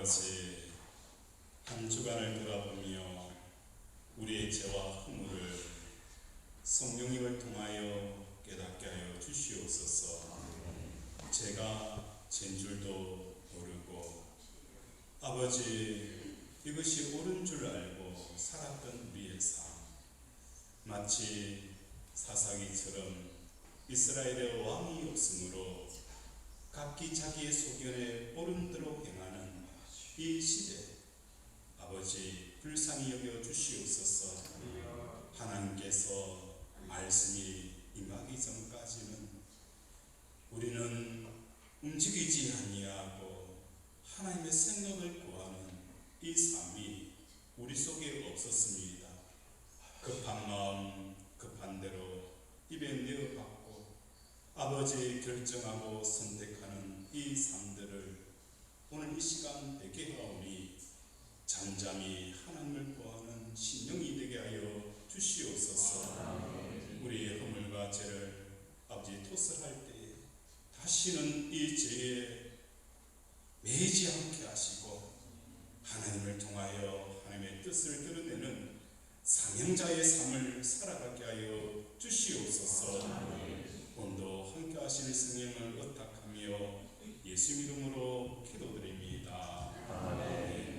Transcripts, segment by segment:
아버지, 한 주간을 돌아보며 우리의 죄와 허물을 성령님을 통하여 깨닫게 하여 주시옵소서. 제가 죄인 줄도 모르고 아버지, 이것이 옳은 줄 알고 살았던 우리의 삶, 마치 사사기처럼 이스라엘의 왕이 없으므로 각기 자기의 소견에 옳은 대로 행하는 이 시대, 아버지 불쌍히 여겨 주시옵소서. 하나님께서 말씀이 임하기 전까지는 우리는 움직이지 아니하고 하나님의 생각을 구하는 이 삶이 우리 속에 없었습니다. 급한 마음 급한 대로 입에 내어받고 아버지 결정하고 선택하는 이 삶들을 오늘 이 시간 되게 하오니 잠잠히 하나님을 구하는 신령이 되게 하여 주시옵소서. 우리의 허물과 죄를 아버지 토설할 때에 다시는 이 죄에 매이지 않게 하시고 하나님을 통하여 하나님의 뜻을 드러내는 사명자의 삶을 살아가게 하여 주시옵소서. 오늘도 함께 하실 성령을 의탁하며 예수 이름으로 기도드립니다. 아멘.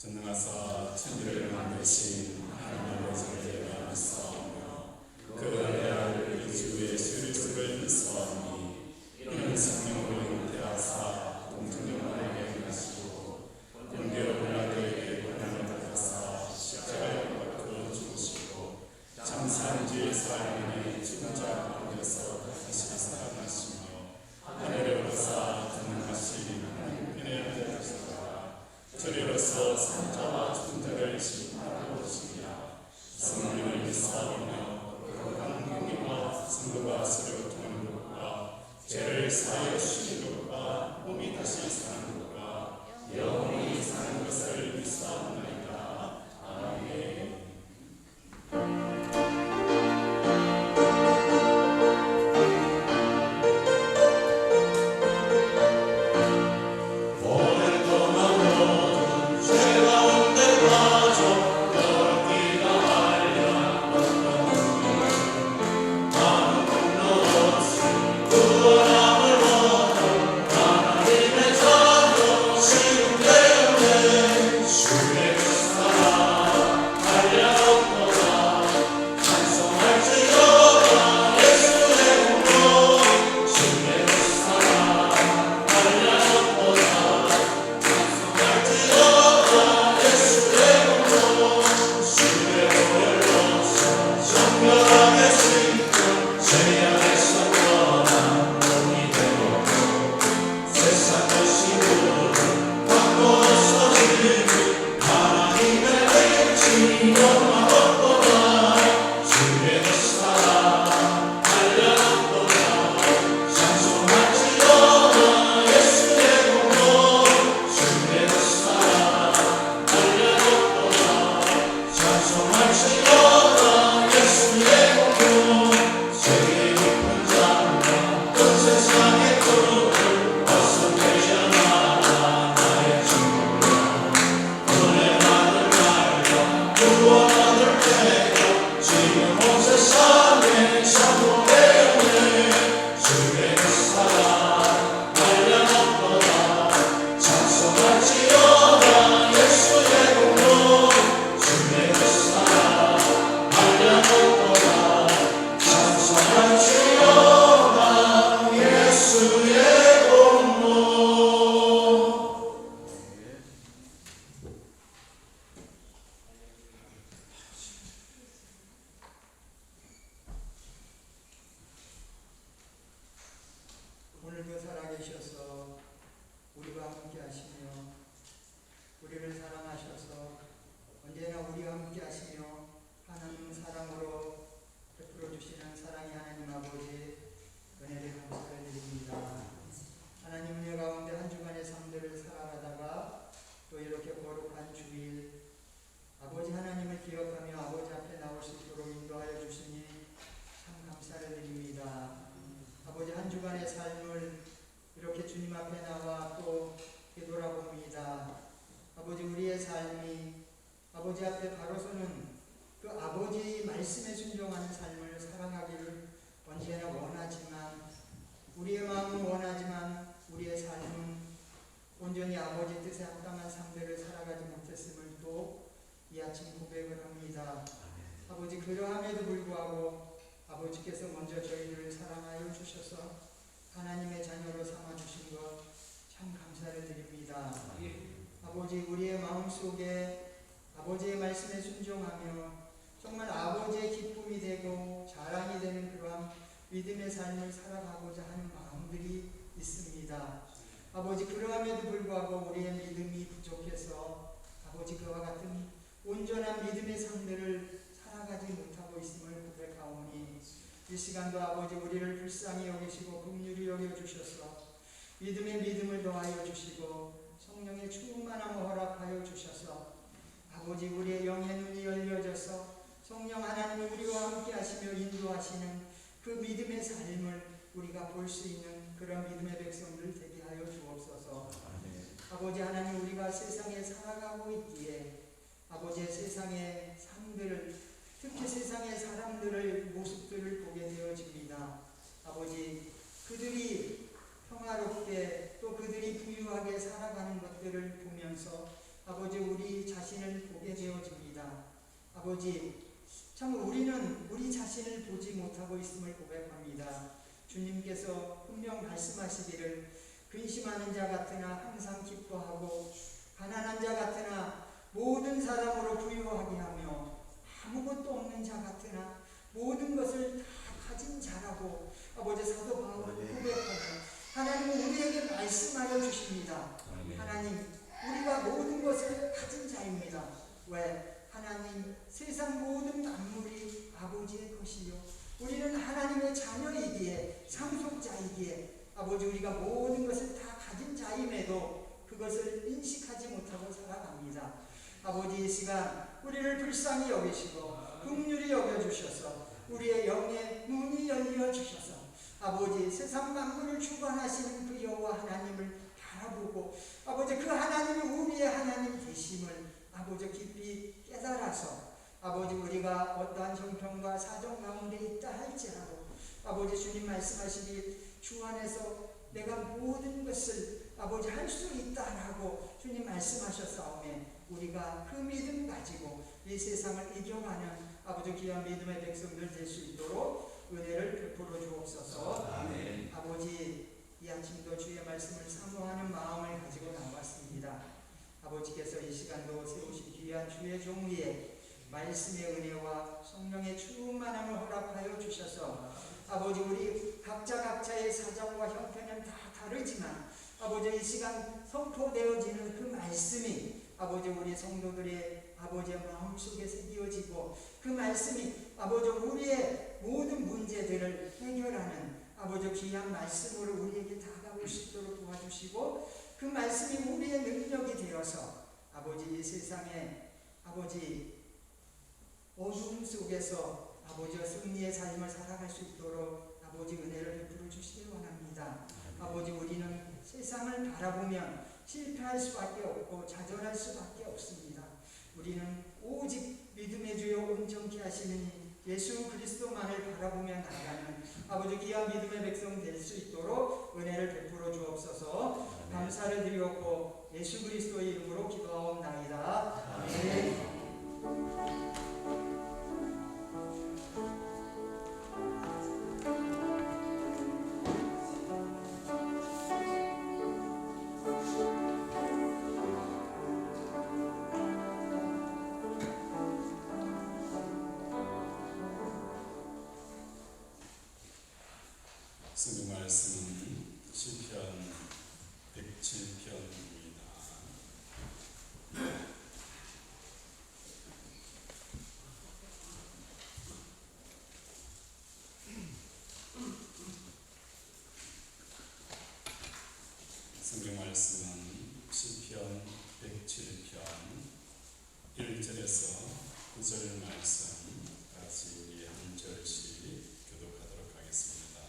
전능하사 천지를 만드신 하나님의 존재가 믿사오며 그 은혜를 주 예수 그리스도를 믿사오니 이는 성령으로 잉태하사 동정녀에게 나시고 본디오 빌라도에게 고난을 받으사 십자가에 못 박혀 죽으시고 장사한 지 사흘 만에 죽은 자 가운데서 다시 살아나시며 하늘에 오르사 전능하신 하나님 편에 앉으시다가 저리로서 산자와 죽은 자를 심판하러 오시리라. 성령을 믿사오며 거룩한 공의와 성도가 사하여 주신 것과 몸이 다시 사는 것과 영원히 사는 것을 믿사옵나이다. 아멘. 오늘도 살아계셔서 우리와 함께 하시며 우리를 사랑하셔서 언제나 우리와 함께 하시며 하나님 사랑으로 베풀어 주시는 사랑의 하나님 아버지 은혜를 감사를 드립니다. 하나님 은혜 가운데 한 주간의 삶들을 살아가다가 또 이렇게 거룩한 주일 아버지 하나님을 기억하며 아버지 앞에 나올 수 있도록 인도하여 주시니 참 감사를 드립니다. 아버지 한 주간의 삶을 이렇게 주님 앞에 나와 또 되돌아봅니다. 아버지 우리의 삶이 아버지 앞에 바로서는 그 아버지 말씀에 순종하는 삶을 살아가기를 언제나 원하지만 우리의 마음은 원하지만 우리의 삶은 온전히 아버지 뜻에 합당한 삶들을 살아가지 못했음을 또 이 아침 고백을 합니다. 아버지 그러함에도 불구하고 아버지께서 먼저 저희를 사랑하여 주셔서 하나님의 자녀로 삼아주신 것 참 감사를 드립니다. 아버지 우리의 마음속에 아버지의 말씀에 순종하며 정말 아버지의 기쁨이 되고 자랑이 되는 그러한 믿음의 삶을 살아가고자 하는 마음들이 있습니다. 아버지 그러함에도 불구하고 우리의 믿음이 부족해서 아버지 그와 같은 온전한 믿음의 삶들을 살아가지 못하고 있음을 고백하오니 이 시간도 아버지 우리를 불쌍히 여기시고 긍휼히 여겨주셔서 믿음의 믿음을 더하여 주시고 성령의 충만함을 허락하여 주셔서 아버지 우리의 영의 눈이 열려져서 성령 하나님이 우리와 함께 하시며 인도하시는 그 믿음의 삶을 우리가 볼 수 있는 그런 믿음의 백성들 되게 하여 주옵소서. 아버지 하나님 우리가 세상에 살아가고 있기에 아버지의 세상의 삶들을 특히 세상의 사람들의 모습들을 보게 되어집니다. 아버지 그들이 평화롭게 또 그들이 부유하게 살아가는 것들을 보면서 아버지 우리 자신을 보게 되어집니다. 아버지 참 우리는 우리 자신을 보지 못하고 있음을 고백합니다. 주님께서 분명 말씀하시기를 근심하는 자 같으나 항상 기뻐하고 가난한 자 같으나 모든 사람으로 부유하게 하며 아무것도 없는 자 같으나 모든 것을 다 가진 자라고 아버지 사도 바울은 고백하며 하나님은 우리에게 말씀하여 주십니다. 하나님 우리가 모든 것을 가진 자입니다. 왜? 하나님 세상 모든 만물이 아버지의 것이요 우리는 하나님의 자녀이기에 상속자이기에 아버지 우리가 모든 것을 다 가진 자임에도 그것을 인식하지 못하고 살아갑니다. 아버지 이 시간 우리를 불쌍히 여기시고 긍휼히 여겨주셔서 우리의 영의 눈이 열려주셔서 아버지 세상 만물을 주관하시는 그 여호와 하나님을 바라보고 아버지 그 하나님이 우리의 하나님 되심을 아버지 깊이 깨달아서 아버지 우리가 어떠한 형편과 사정 가운데 있다 할지라도 아버지 주님 말씀하시기 주 안에서 내가 모든 것을 아버지 할 수 있다라고 주님 말씀하셨사오매 우리가 그 믿음 가지고 이 세상을 이겨가는 아버지 귀한 믿음의 백성들 될 수 있도록 은혜를 베풀어 주옵소서. 아멘. 아버지 이 아침도 주의 말씀을 사모하는 마음을 가지고 나왔습니다. 아버지께서 이 시간도 세우신 귀한 주의 종 위에 말씀의 은혜와 성령의 충만함을 허락하여 주셔서 아버지 우리 각자의 사정과 형편은 다 다르지만 아버지 이 시간 선포되어지는 그 말씀이 아버지 우리 성도들의 아버지의 마음속에 새겨지고 그 말씀이 아버지 우리의 모든 문제들을 해결하는 아버지 귀한 말씀으로 우리에게 다가올 수 있도록 도와주시고 그 말씀이 우리의 능력이 되어서 아버지 이 세상에 아버지 어둠 속에서 아버지와 승리의 삶을 살아갈 수 있도록 아버지 은혜를 베풀어 주시기 원합니다. 아버지 우리는 세상을 바라보면 실패할 수밖에 없고 좌절할 수밖에 없습니다. 우리는 오직 믿음의 주여 온전케 하시는 예수 그리스도만을 바라보며 나아가는 아버지 귀한 믿음의 백성 될 수 있도록 은혜를 베풀어 주옵소서. 감사를 드리옵고 예수 그리스도의 이름으로 기도하옵나이다. 아멘. 성경 말씀은 시편 107편입니다. 성경 말씀은 시편 107편 1절에서 9절 말씀까지 우리 한 절씩 교독하도록 하겠습니다.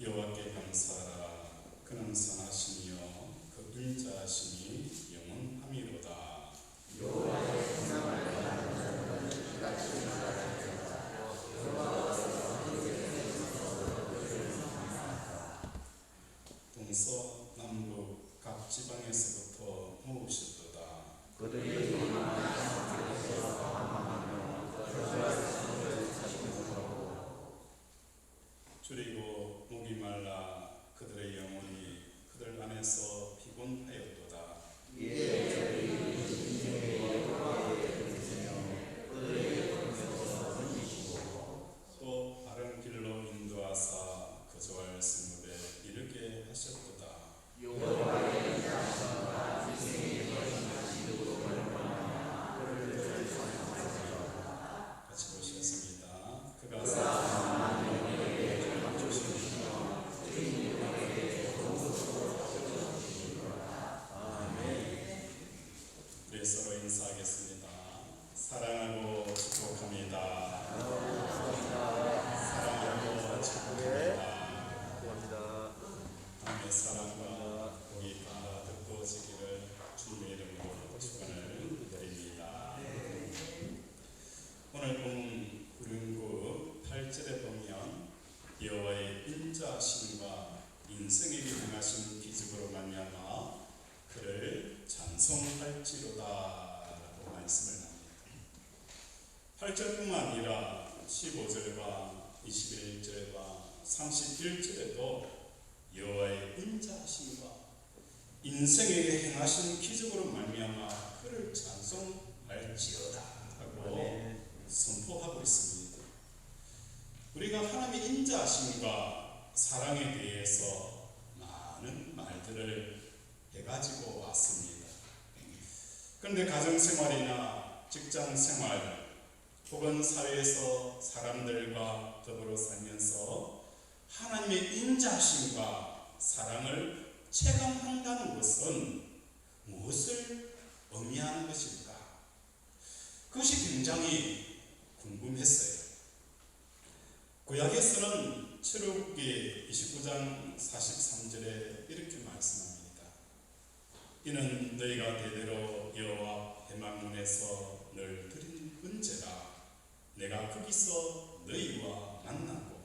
여호와께 감사하라. 그는 선하시며 그 인자하심이 영원함이로다. 여호와의 성령을 바라는 자들은 같이 살아가리로다. 여호와께서 이스라엘에서 그들을 선하사 동서남북 각 지방에서부터 모으셨도다. 그들이 일어나 성읍에서 방황하며 저주할 성을 찾으므로 줄이고 목이 말라 그들의 영혼이 그들 안에서 피곤하였도다. 이에 저들이 인생의 여호와의 뜻이며 그들의 꿈에서 던지시고 또 바른 길로 인도하사 거주할 성읍에 이르게 하셨도다. 여호와의 인자하심과 인생의 여인하심으로 말미암아 그를 천사하셨도다. 같이 보시겠습니다. 그가 사랑하는 영에게 전함 주시며 주인 영에게 공급으로 주시리로다. 아멘. 우리 서로 인사하겠습니다. 사랑하고 축복합니다. 사랑하고 축복합니다. 하나님의 사랑과 복이 가득 부어지기를 주님의 이름으로 축원을 드립니다. 오늘 본 구륜구 8절에 보면 여호와의 인자하심과 인생에게 행하신 기적으로 말미암아 그를 찬송할지로다 라고 말씀을 합니다. 8절뿐만 아니라 15절과 21절과 31절에도 여호와의 인자하심과 인생에게 행하신 기적으로 말미암아 그를 찬송할지어다 하고 선포하고 있습니다. 우리가 하나님의 인자하심과 사랑에 대해서 많은 말들을 해가지고 왔습니다. 그런데 가정생활이나 직장생활 혹은 사회에서 사람들과 더불어 살면서 하나님의 인자심과 사랑을 체감한다는 것은 무엇을 의미하는 것일까? 그것이 굉장히 궁금했어요. 구약에서는 출애굽기 29장 43절에 이렇게 말씀합니다. 이는 너희가 대대로 여호와 회막문에서 늘 드린 은제라. 내가 거기서 너희와 만나고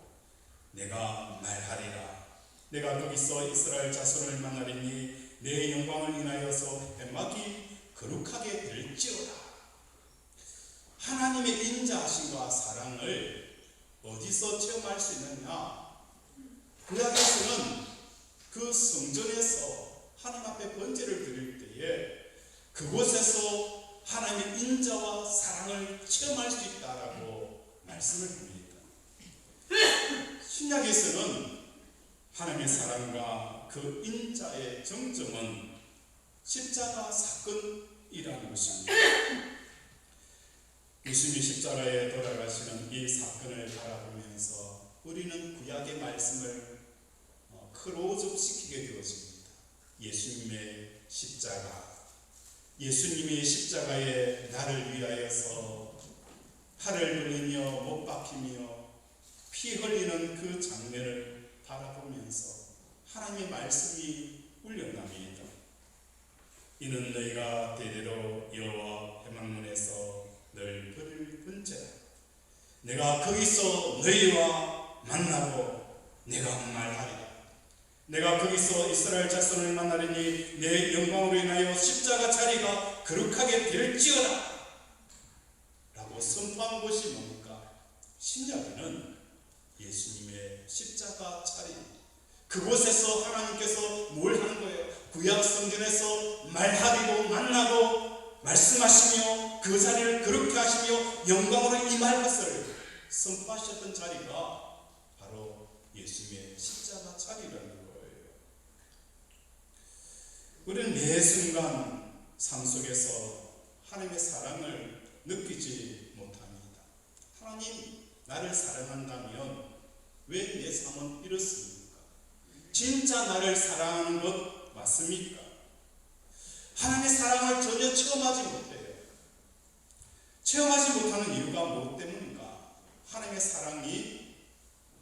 내가 말하리라. 내가 거기서 이스라엘 자손을 만나리니 내 영광을 인하여서 회막이 거룩하게 될지어다. 하나님의 인자하심과 사랑을 어디서 체험할 수 있느냐? 구약에서는 그 성전에서 하나님 앞에 번제를 드릴 때에 그곳에서 하나님의 인자와 사랑을 체험할 수 있다라고 말씀을 합니다. 신약에서는 하나님의 사랑과 그 인자의 정점은 십자가 사건이라는 것입니다. 예수님이 십자가에 돌아가시는 이 사건을 바라보면서 우리는 구약의 말씀을 클로즈업시키게 되어집니다. 예수님의 십자가, 예수님이 십자가에 나를 위하여서 팔을 돌리며 못 박히며 피 흘리는 그 장면을 바라보면서 하나님의 말씀이 울려납니다. 이는 너희가 대대로 여호와 회막문에서 늘 드릴 번제라. 내가 거기서 너희와 만나고 내가 말하리라. 내가 거기서 이스라엘 자손을 만나리니 내 영광으로 인하여 십자가 자리가 거룩하게 될지어다 라고 선포한 것이 뭡니까? 신약에는 예수님의 십자가 자리, 그곳에서 하나님께서 뭘 하는 거예요? 구약 성전에서 말하리고 만나고 말씀하시며 그 자리를 거룩히 하시며 영광으로 임할 것을 선포하셨던 자리가 바로 예수님의 십자가 자리라는 거예요. 우리는 매 순간 삶 속에서 하나님의 사랑을 느끼지 못합니다. 하나님 나를 사랑한다면 왜 내 삶은 이렇습니까? 진짜 나를 사랑하는 것 맞습니까? 하나님의 사랑을 전혀 체험하지 못해요. 체험하지 못하는 이유가 무엇 때문인가? 하나님의 사랑이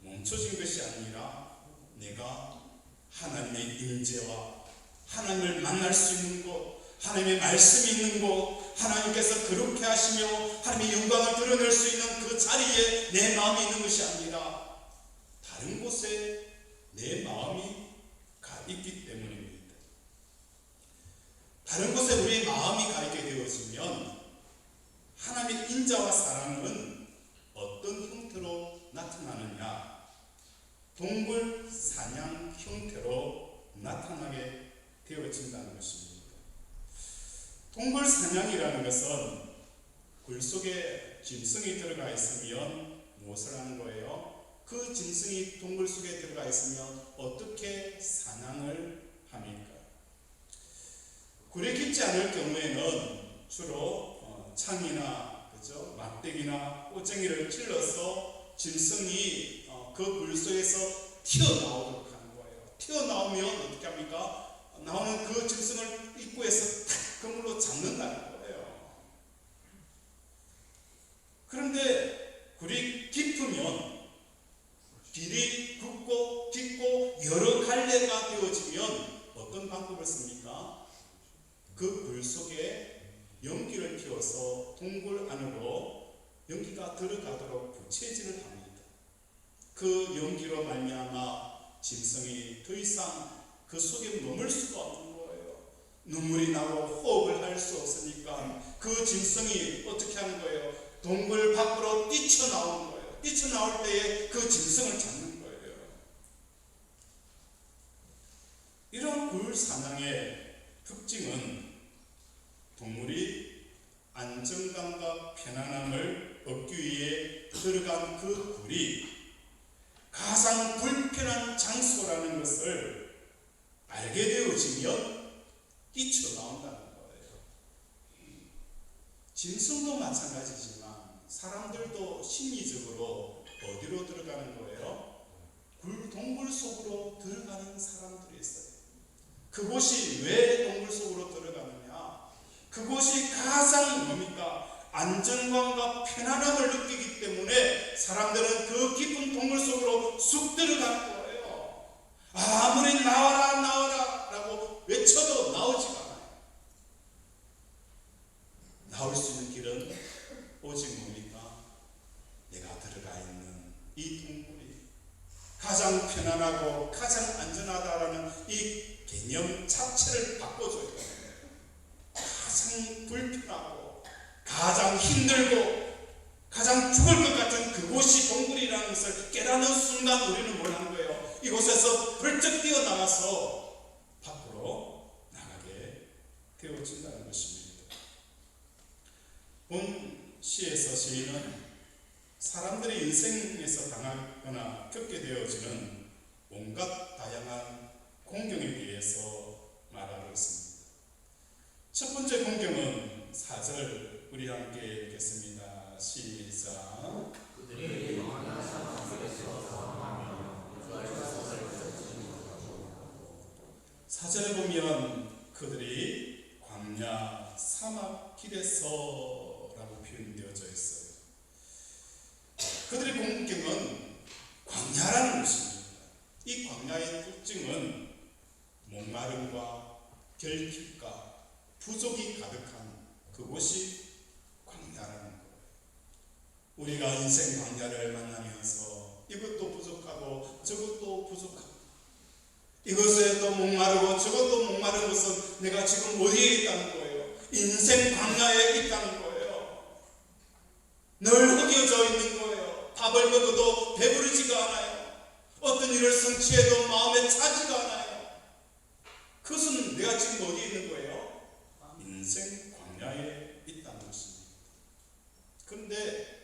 멈춰진 것이 아니라 내가 하나님의 임재와 하나님을 만날 수 있는 곳, 하나님의 말씀이 있는 곳, 하나님께서 그렇게 하시며 하나님의 영광을 드러낼 수 있는 그 자리에 내 마음이 있는 것이 아니라 다른 곳에 내 마음이 가 있기 때문입니다. 다른 곳에 우리의 마음이 가 있게 되어지면 하나님의 인자와 사랑은 어떤 형태로 나타나느냐? 동물 사냥 형태로 나타나게 되어진다는 것입니다. 동물 사냥이라는 것은 굴 속에 짐승이 들어가 있으면 무엇을 하는 거예요? 그 짐승이 동굴 속에 들어가 있으면 어떻게 사냥을 합니까? 굴이 깊지 않을 경우에는 주로 창이나 그죠? 막대기나 꼬쟁이를 찔러서 짐승이 그 물 속에서 튀어나오도록 하는 거예요. 튀어나오면 어떻게 합니까? 나오는 그 짐승을 입구에서 탁 그물로 잡는다는 거예요. 그런데 굴이 깊으면 길이 굵고 깊고 여러 갈래가 되어지면 어떤 방법을 씁니까? 그 굴 속에 연기를 피워서 동굴 안으로 연기가 들어가도록 부채질을 합니다. 그 연기로 말미암아 짐승이 더 이상 그 속에 머물 수가 없는 거예요. 눈물이 나고 호흡을 할 수 없으니까 그 짐승이 어떻게 하는 거예요? 동굴 밖으로 뛰쳐나오는 거예요. 뛰쳐나올 때에 그 짐승을 잡는 거예요. 이런 굴 사냥의 특징은 동물이 안정감과 편안함을 얻기 위해 들어간 그 굴이 가장 불편한 장소라는 것을 알게 되어지면 뛰쳐나온다는 거예요. 짐승도 마찬가지지만 사람들도 심리적으로 어디로 들어가는 거예요? 동굴 속으로 들어가는 사람들이 있어요. 그곳이 왜 동굴 속으로 들어가느냐? 그곳이 가장 뭡니까? 안정감과 편안함을 느끼기 때문에 사람들은 그 깊은 동굴 속으로 쑥 들어가는 거예요. 아무리 나와라 나와라 라고 외쳐도 나오지가 않아요. 나올 수 있는 길은 오직 뭡니까? 내가 들어가 있는 이 동굴이 가장 편안하고 가장 안전하다라는 이 개념 자체를 바꿔줘야 돼요. 가장 불편하고 가장 힘들고 가장 죽을 것 같은 그곳이 동굴이라는 것을 깨닫는 순간 우리는 뭘 하는 거예요? 이곳에서 벌쩍 뛰어나가서 밖으로 나가게 되어진다는 것입니다. 본 시에서 시인은 사람들의 인생에서 당하거나 겪게 되어지는 온갖 다양한 공경에 대해서 말하고 있습니다. 첫 번째 공경은 4절 우리 함께 읽겠습니다. 시작. 그들이 광야 사막길에서 상황하며 4절에 보면 그들이 광야 사막길에서라고 표현되어져 있어요. 그들의 공경은 광야라는 것입니다. 이 광야의 특징은 목마름과 결핍과 부족이 가득한 그곳이 광야라는 거예요. 우리가 인생 광야를 만나면서 이것도 부족하고 저것도 부족하고 이것에도 목마르고 저것도 목마른 것은 내가 지금 어디에 있다는 거예요? 인생 광야에 있다는 거예요. 늘 허기져 있는 거예요. 밥을 먹어도 배부르지가 않아요. 어떤 일을 성취해도 마음에 차지가 않아요. 그것은 내가 지금 어디에 있는 거예요? 인생 광야에 있다는 것입니다. 그런데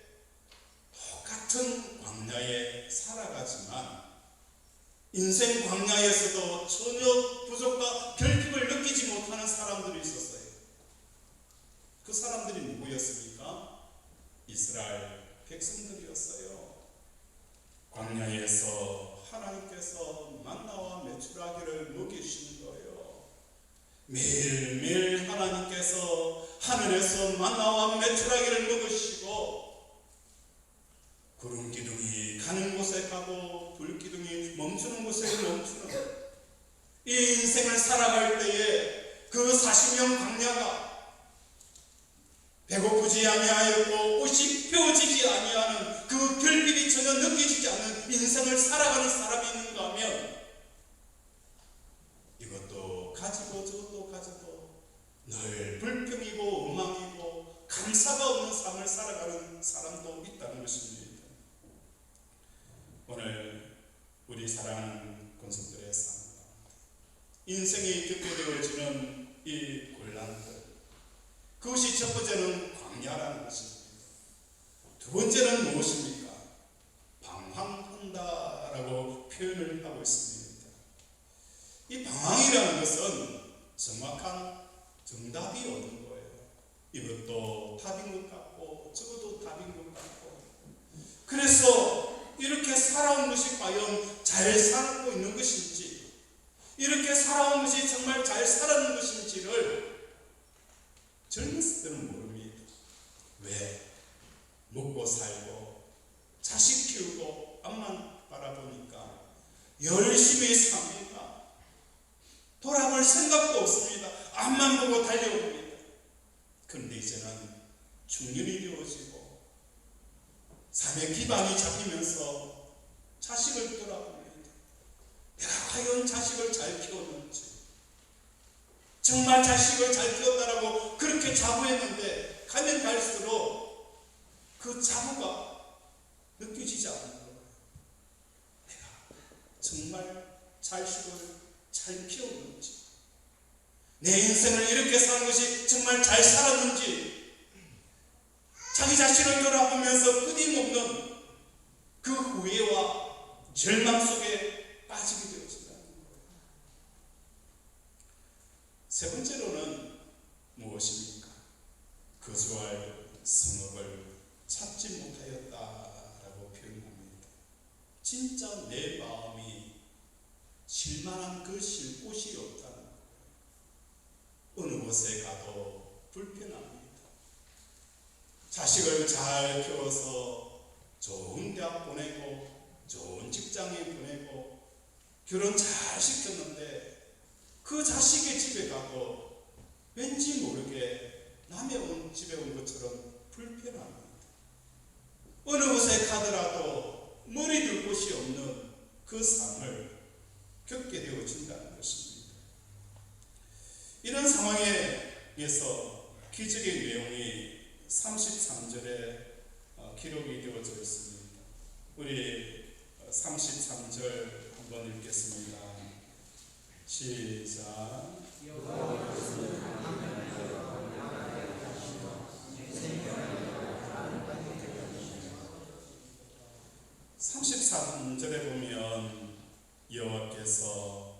똑같은 광야에 살아가지만 인생 광야에서도 전혀 부족과 결핍을 느끼지 못하는 사람들이 있었어요. 그 사람들이 누구였습니까? 이스라엘 백성들이었어요. 광야에서 하나님께서 만나와 메추라기를 먹이시는 거예요. 매일매일 하나님께서 하늘에서 만나와 메추라기를 먹으시고 구름 기둥이 가는 곳에 가고 불 기둥이 멈추는 곳에 멈추는 이 인생을 살아갈 때에 그 40년 광야가 배고프지 아니하였고 옷이 펴지지 아니하는 그 결핍이 전혀 느껴지지 않는 인생을 살아가는 사람이 있는가 하면 이것도 가지고 저것도 가지고 늘 불평이고 엉망이고 감사가 없는 삶을 살아가는 사람도 있다는 것입니다. 오늘 우리 사랑하는 권속들의 삶 인생이 겪게 되어지는 이 곤란들 그것이 첫 번째는 광야라는 것입니다. 두 번째는 무엇입니까? 방황한다라고 표현을 하고 있습니다. 이 방황이라는 것은 정확한 정답이 없는 거예요. 이것도 답인 것 같고 저것도 답인 것 같고 그래서 이렇게 살아온 것이 과연 잘 살고 있는 것인지 이렇게 살아온 것이 정말 잘 살아는 것인지를 젊었을 때는 모릅니다. 왜? 먹고 살고 자식 키우고 앞만 바라보니까 열심히 삽니다. 돌아볼 생각도 없습니다. 앞만 보고 달려옵니다. 그런데 이제는 중년이 되어지고 삶의 기반이 잡히면서 자식을 돌아봅니다. 내가 과연 자식을 잘 키웠는지 정말 자식을 잘 키웠다라고 그렇게 자부했는데 가면 갈수록 그 자부가 느껴지지 않는 거예요. 내가 정말 자식을 잘 키웠는지 내 인생을 이렇게 사는 것이 정말 잘 살았는지 자기 자신을 돌아보면서 끊임없는 그 후회와 절망 속에 빠지게 되어진다는 거예요. 세 번째로는 무엇입니까? 거주할 성읍을 찾지 못하였다라고 표현합니다. 진짜 내 마음이 쉴만한 그 쉴 곳이 없다는 거예요. 어느 곳에 가도 불편합니다. 자식을 잘 키워서 좋은 대학 보내고 좋은 직장에 보내고 결혼 잘 시켰는데 그 자식의 집에 가도 왠지 모르게 남의 집에 온 것처럼 불편합니다. 어느 곳에 가더라도 머리 둘 곳이 없는 그 삶을 겪게 되어진다는 것입니다. 이런 상황에서 기적의 내용이 33절에 기록이 되어져 있습니다. 우리 33절 한번 읽겠습니다. 시작. 33절에 보면 여호와께서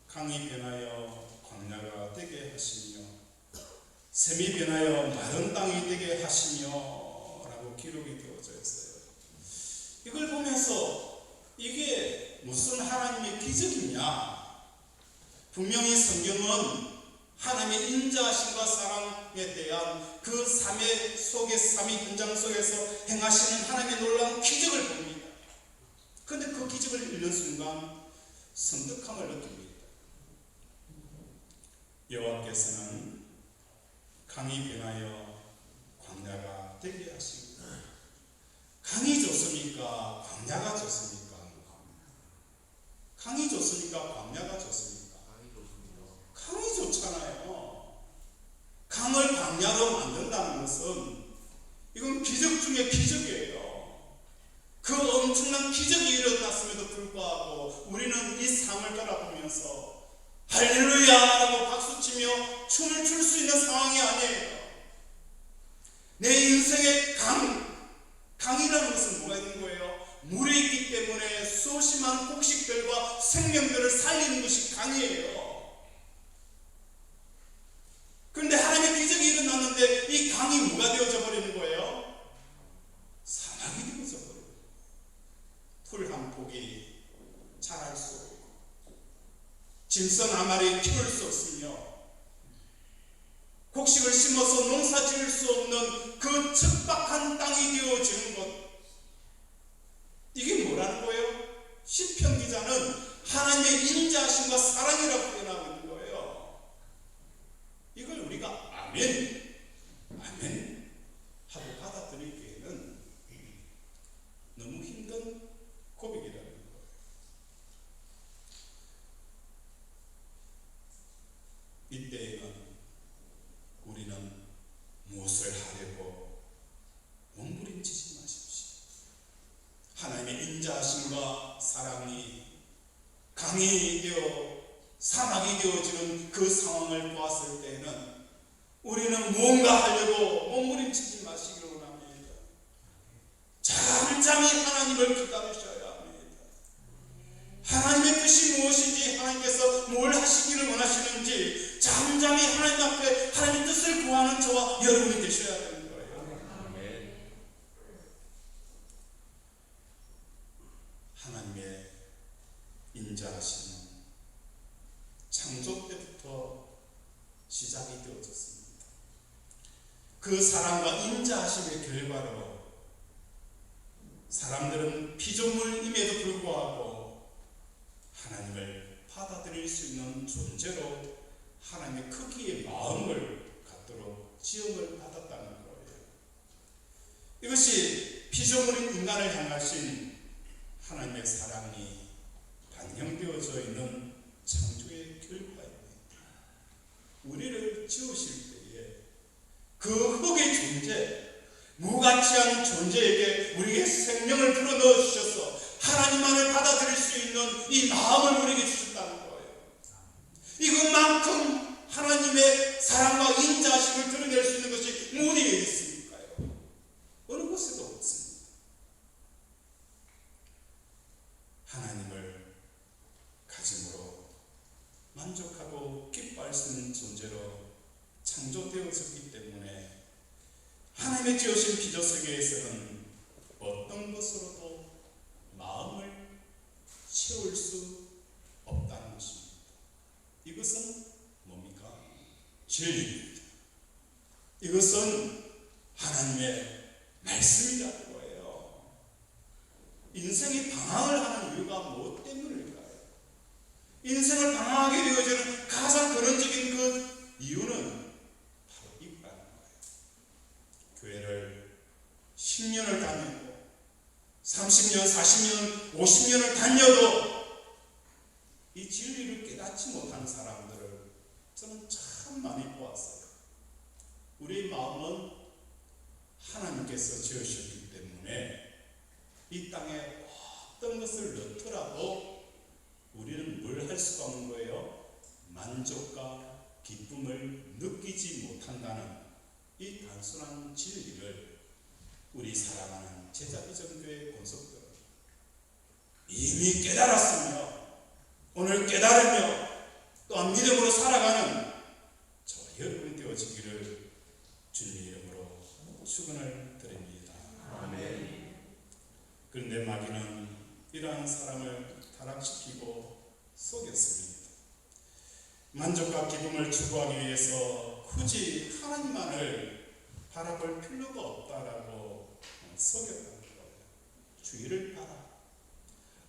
강이 변하여 광야가 되게 하시며 샘이 변하여 마른 땅이 되게 하시며 라고 기록이 되어져 있어요. 이걸 보면서 이게 무슨 하나님의 기적이냐? 분명히 성경은 하나님의 인자하심과 사랑에 대한 그 삶의 속에, 삶의 현장 속에서 행하시는 하나님의 놀라운 기적을 봅니다. 그런데 그 기적을 읽는 순간 섬뜩함을 느낍니다. 여호와께서는 강이 변하여 광야가 되게 하시고, 강이 좋습니까? 광야가 좋습니까? 강이 좋습니까? 광야가 좋습니까? 강이 좋잖아요. 강을 광야로 만든다는 것은 이건 기적 중에 기적이에요. 그 엄청난 기적이 일어났음에도 불구하고 우리는 이 삶을 돌아보면서 할렐루야라고 박수치며 춤을 출 수 있는 상황이 아니에요. 내 인생의 강이라는 것은 뭐가 있는 거예요? 물이 있기 때문에 수심한 곡식들과 생명들을 살리는 것이 강이에요. 그런데 하나님의 기적이 일어났는데 이 강이 뭐가 되어져 버리는 거예요? 사막이 되어져 버려요. 풀 한 폭이 자랄 수 없고 짐승 한 마리 키울 수 없으며 곡식을 심어서 농사 지을 수 없는 그 척박한 땅이 되어지는 것, 이게 뭐라는 거예요? 시편 기자는 하나님의 인자하심과 사랑이라고 표현하고 있는 거예요. 이걸 우리가 아멘 하고 받아들이기에는 너무 힘든 고백이라는 거예요. 이때에는 우리는 무엇을 하려고 몸부림치지 마십시오. 하나님의 인자하심과 사랑이 강이 되어 사막이 되어지는 그 상황을 보았을 때에는 우리는 뭔가 하려고 몸부림치지 마시기를 원합니다. 잠잠히 하나님을 기다리셔야 합니다. 하나님의 뜻이 무엇인지, 하나님께서 뭘 하시기를 원하시는지 잠잠히 하나님 앞에 하나님의 뜻을 구하는 저와 여러분이 되셔야 되는 거예요. 하나님의 인자하심은 창조 때부터 시작이 되어졌습니다. 그 사랑과 인자하심의 결과로 사람들은 피조물임에도 불구하고 하나님을 받아들일 수 있는 존재로 하나님의 크기의 마음을 갖도록 지음을 받았다는 거예요. 이것이 피조물인 인간을 향하신 하나님의 사랑이 반영되어져 있는 창조의 결과입니다. 우리를 지으실 때에 그 흙의 존재, 무가치한 존재에게 우리에게 생명을 불어넣어 주셔서 하나님만을 받아들일 수 있는 이 마음을 우리에게 주셨다는 거예요. 이것만큼 하나님의 사랑과 인자하심을 드러낼 수 있는 것이 어디에 있습니까요? 어느 곳에도 없습니다. 하나님을 가짐으로 만족하고 기뻐할 수 있는 존재로 창조되어졌기 때문에 하나님 하나님의 지으신 피조 세계에서는 어떤 것으로도 마음을 채울 수 없다는 것입니다. 이것은 뭡니까? 진리입니다. 이것은 하나님의 말씀이라는 거예요. 인생이 방황을 하는 이유가 무엇 때문일까요? 인생을 방황하게 되어지는 가장 근원적인 그 이유는 바로 이거라는 거예요. 교회를 10년을 다니고 30년, 40년, 50년을 다녀도 이 진리를 깨닫지 못하는 사람들을 저는 참 많이 보았어요. 우리의 마음은 하나님께서 지으셨기 때문에 이 땅에 어떤 것을 넣더라도 우리는 뭘 할 수가 없는 거예요? 만족과 기쁨을 느끼지 못한다는 이 단순한 진리를 우리 사랑하는 제자비전교회 권속들은 이미 깨달았으며 오늘 깨달으며 또한 믿음으로 살아가는 저와 여러분이 되어지기를 주님의 이름으로 축원을 드립니다. 아멘. 그런데 마귀는 이러한 사람을 타락시키고 속였습니다. 만족과 기쁨을 추구하기 위해서 굳이 하나님만을 바라볼 필요가 없다라고 속였다는 거예요. 주의를 봐라.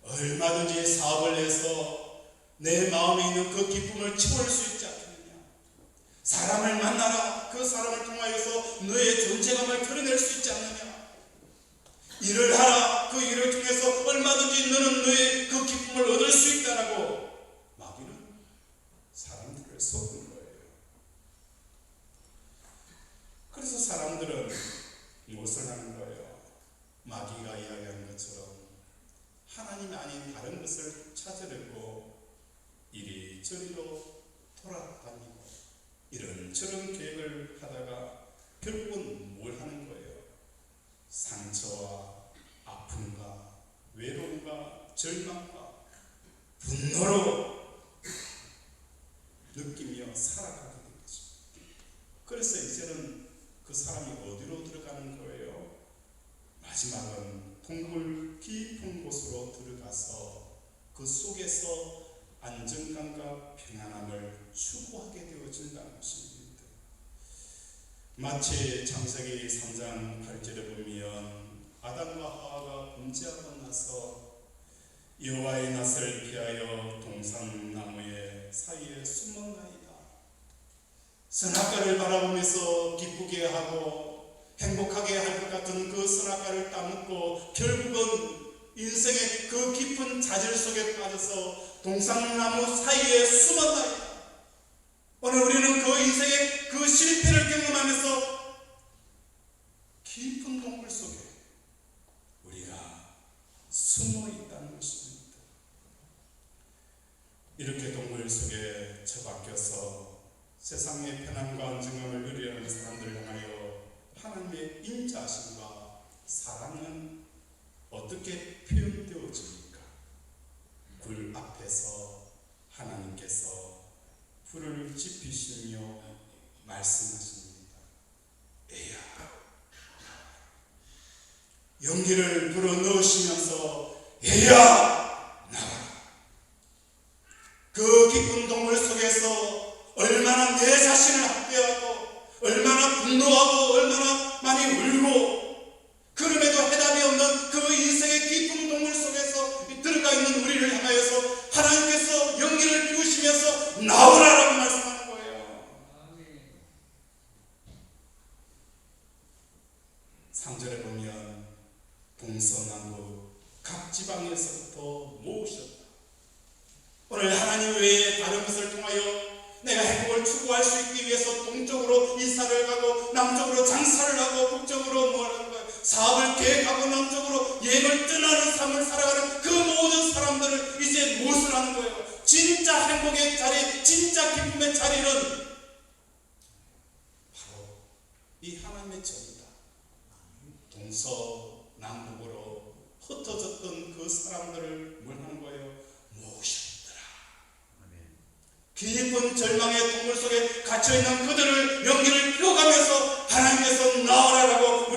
얼마든지 사업을 해서 내 마음에 있는 그 기쁨을 채울 수 있지 않겠느냐. 사람을 만나라. 그 사람을 통하여서 너의 존재감을 드러낼 수 있지 않느냐. 일을 하라. 그 일을 통해서 얼마든지 너는 너의 그 기쁨을 얻을 수 있다라고 마귀는 사람들을 속은 거예요. 그래서 사람들은 무엇을 하는 거예요? 마귀가 이야기한 것처럼 하나님이 아닌 다른 것을 찾으려고 이리저리로 돌아다니고 이런저런 계획을 하다가 결국은 뭘 하는 거예요? 상처와 아픔과 외로움과 절망과 분노로 느끼며 살아가게 된 거죠. 그래서 이제는 그 사람이 어디로 들어가는 거예요? 마지막은 동굴 깊은 곳으로 들어가서 그 속에서 안정감과 평안함을 추구하게 되어진다는 것입니다. 마치 창세기 3장 8절에 보면 아담과 하와가 범죄하고 나서 여호와의 낯을 피하여 동산나무의 사이에 숨었나이다. 선악과를 바라보면서 기쁘게 하고 행복하게 할 것 같은 그 선악과를 따먹고 결국은 인생의 그 깊은 자질 속에 빠져서 동산나무 사이에 숨었나이다. 오늘 우리는 그 인생의 그 실패를 경험하면서 깊은 동굴 속에 우리가 숨어 있다는 것입니다. 이렇게 동굴 속에 처박혀서 세상의 편안과 안정감을 누리려는 사람들을 향하여 하나님의 인자하심과 사랑은 어떻게 표현되어집니까? 굴 앞에서 하나님께서 불을 지피시며 말씀하십니다. 에야, 연기를 불어 넣으시면서 에야, 나와라. 그 깊은 동굴 속에서 얼마나 내 자신을 학대하고 얼마나 분노하고 얼마나 많이 울고 그럼에도 해답이 없는 그 인생의 깊은 동굴 속에서 들어가 있는 우리를 향하여서 하나님께서 연기를 피우시면서 나오라라고 말씀하는 거예요. 3절에 보면 동서남북 각 지방에서부터 모으셨다. 오늘 하나님 외에 다른 것을 통하여 내가 행복을 추구할 수 있기 위해서 동쪽으로 이사를 가고 남쪽으로 장사를 하고 북쪽으로 뭐 하는 거예요? 사업을 계획하고 남쪽으로 여행을 떠나는 삶을 살아가는 그 모든 사람들을 이제 무엇을 하는 거예요? 진짜 행복의 자리, 진짜 기쁨의 자리는 바로 이 하나님의 전이다. 동서남북으로 흩어졌던 그 사람들을 뭘 하는 거예요? 모으셨더라. 깊은 절망의 동굴 속에 갇혀있는 그들을 연기를 피워가면서 하나님께서 나오라라고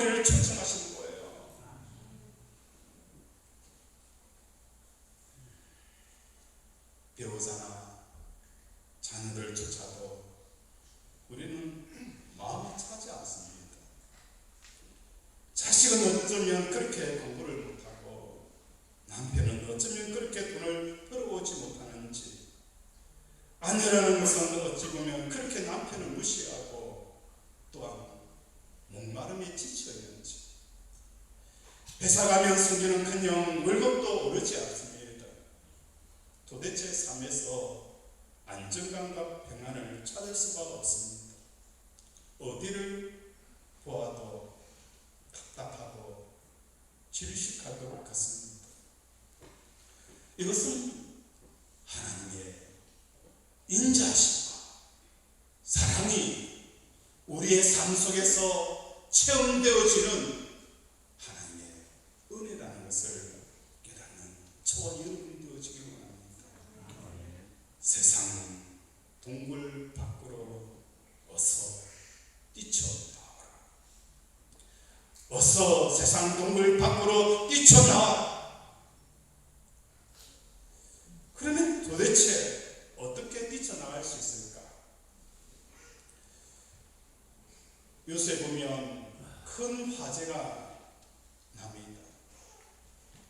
어쩌면 그렇게 공부를 못하고 남편은 어쩌면 그렇게 돈을 벌어오지 못하는지 아내라는 것은 어찌 보면 그렇게 남편을 무시하고 또한 목마름에 지쳐 있는지 회사 가면 성질은커녕 월급도 오르지 않습니다. 도대체 삶에서 안정감과 평안을 찾을 수가 없습니다. 어디를 보아도 답답하고 질식할 것 같습니다. 이것은 하나님의 인자하심과 사랑이 우리의 삶 속에서 체험되어지는 하나님의 은혜라는 것을 깨닫는 저와 여러분이 되어지기 원합니다. 세상 동굴 밖으로 어서 뛰쳐나와라. 어서 세상 동굴 밖으로 뛰쳐나와라. 그러면 도대체 어떻게 뛰쳐나갈 수 있을까? 요새 보면 큰 화재가 납니다.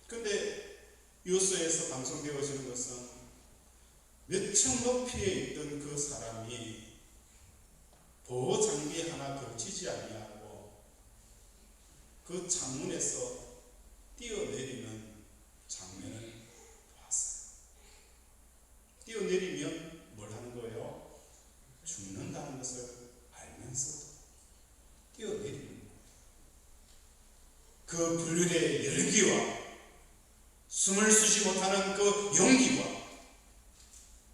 그런데 요새에서 방송되어지는 것은 몇 층 높이에 있던 그 사람이 보호 장비 하나 걸치지 아니하고 그 창문에서 뛰어내리는 장면을 봤어요. 뛰어내리면 뭘 하는 거예요? 죽는다는 것을 알면서도 뛰어내리는 거예요. 그 불길의 열기와 숨을 쉬지 못하는 그 연기와